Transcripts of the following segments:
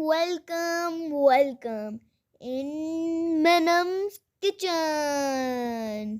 welcome in Manam's kitchen.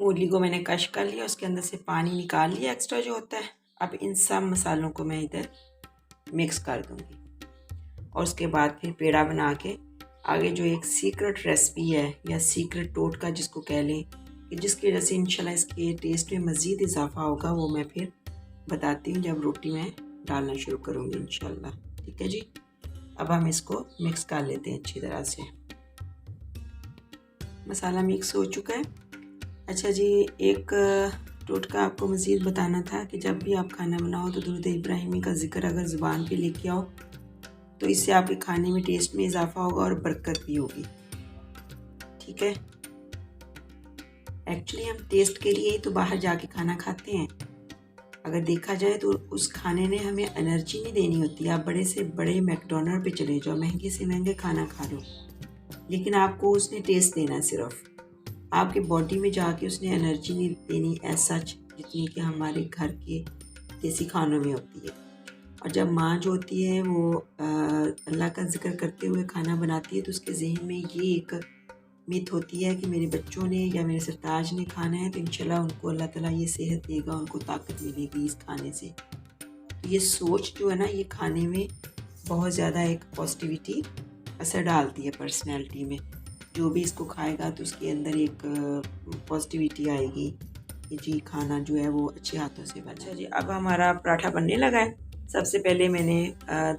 मूली को मैंने कश कर लिया, उसके अंदर से पानी निकाल लिया एक्स्ट्रा जो होता है। अब इन सब मसालों को मैं इधर मिक्स कर दूँगी और उसके बाद फिर पेड़ा बना के आगे जो एक सीक्रेट रेसिपी है या सीक्रेट टोटका जिसको कह लें, कि जिसकी वजह से इंशाल्लाह इसके टेस्ट में मज़ीद इजाफा होगा, वो मैं फिर बताती हूँ जब रोटी में डालना शुरू करूँगी इंशाल्लाह। ठीक है जी। अब हम इसको मिक्स कर लेते हैं अच्छी तरह से। मसाला मिक्स हो चुका है। अच्छा जी, एक टोटका आपको मज़ीद बताना था कि जब भी आप खाना बनाओ तो दुरूद इब्राहिमी का ज़िक्र अगर ज़ुबान पे लेके आओ तो इससे आपके खाने में टेस्ट में इजाफा होगा और बरकत भी होगी। ठीक है। एक्चुअली हम टेस्ट के लिए ही तो बाहर जाके खाना खाते हैं। अगर देखा जाए तो उस खाने ने हमें एनर्जी नहीं देनी होती। आप बड़े से बड़े मैकडोनल्ड पे चले जाओ, महंगे से महंगे खाना खा लो, लेकिन आपको उसने टेस्ट देना है। सिर्फ आपके बॉडी में जाके उसने एनर्जी नहीं देनी एज सच, जितनी कि हमारे घर के देसी खानों में होती है। और जब माँ जो होती है वो अल्लाह का जिक्र करते हुए खाना बनाती है तो उसके जहन में ये एक मिथ होती है कि मेरे बच्चों ने या मेरे सरताज ने खाना है तो इंशाल्लाह उनको अल्लाह ताला ये सेहत देगा, उनको ताकत मिलेगी इस खाने से। तो ये सोच जो है ना, ये खाने में बहुत ज़्यादा एक पॉजिटिविटी असर डालती है पर्सनैलिटी में। जो भी इसको खाएगा तो उसके अंदर एक पॉजिटिविटी आएगी कि जी खाना जो है वो अच्छे हाथों से बना। अच्छा जी, अब हमारा पराठा बनने लगा है। सबसे पहले मैंने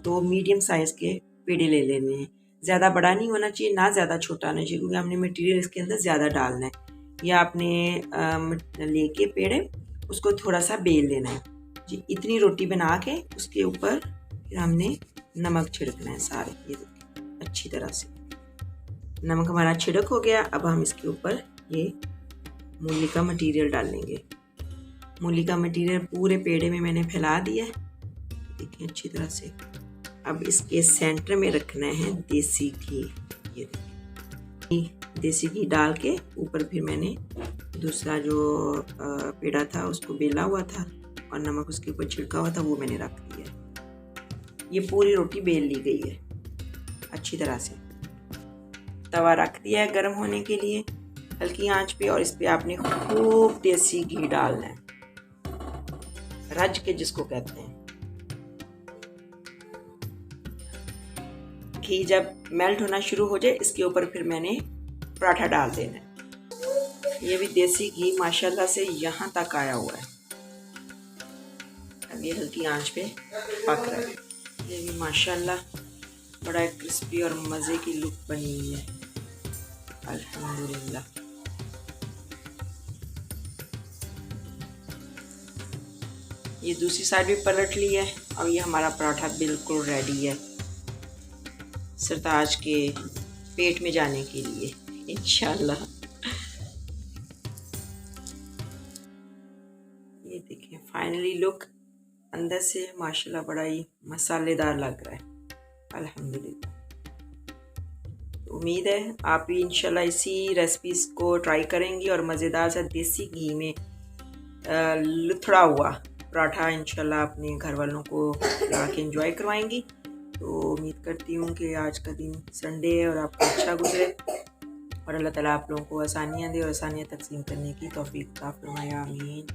2 मीडियम साइज़ के पेड़े ले लेने हैं। ज़्यादा बड़ा नहीं होना चाहिए, ना ज़्यादा छोटा होना चाहिए, क्योंकि हमने मटेरियल इसके अंदर ज़्यादा डालना है। या आपने लेके पेड़े उसको थोड़ा सा बेल लेना है जी। इतनी रोटी बना के उसके ऊपर फिर हमने नमक छिड़कना है सारे, ये देखिए अच्छी तरह से नमक हमारा छिड़क हो गया। अब हम इसके ऊपर ये मूली का मटेरियल डालेंगे। मूली का मटेरियल पूरे पेड़े में मैंने फैला दिया है, देखिए अच्छी तरह से। अब इसके सेंटर में रखना है देसी घी। ये देखिए देसी घी डाल के ऊपर फिर मैंने दूसरा जो पेड़ा था उसको बेला हुआ था और नमक उसके ऊपर छिड़का हुआ था वो मैंने रख दिया। ये पूरी रोटी बेल ली गई है अच्छी तरह से। तवा रख दिया है गर्म होने के लिए हल्की आंच पे, और इस पे आपने खूब देसी घी डालना है, रज के जिसको कहते हैं। घी जब मेल्ट होना शुरू हो जाए इसके ऊपर फिर मैंने पराठा डाल देना है। ये भी देसी घी माशाल्लाह से यहाँ तक आया हुआ है। अब ये हल्की आंच पे पक रहा है। ये भी माशाल्लाह बड़ा क्रिस्पी और मज़े की लुक बनी हुई है अल्हम्दुलिल्लाह। ये दूसरी साइड भी पलट ली है। अब ये हमारा पराठा बिल्कुल रेडी है सरताज के पेट में जाने के लिए इंशाल्लाह। ये देखिए फाइनली लुक अंदर से माशाल्लाह बड़ा ही मसालेदार लग रहा है अल्हम्दुलिल्लाह। उम्मीद है आप भी इंशाल्लाह इसी रेसिपीज़ को ट्राई करेंगी और मज़ेदार सा देसी घी में लुथड़ा हुआ पराठा इंशाल्लाह अपने घर वालों को ला के एंजॉय करवाएंगी। तो उम्मीद करती हूँ कि आज का दिन संडे है और आपका अच्छा गुजरे और अल्लाह ताला आप लोगों को आसानियाँ दे और आसानियाँ तकसीम करने की तौफीक अता फरमाए। आमीन।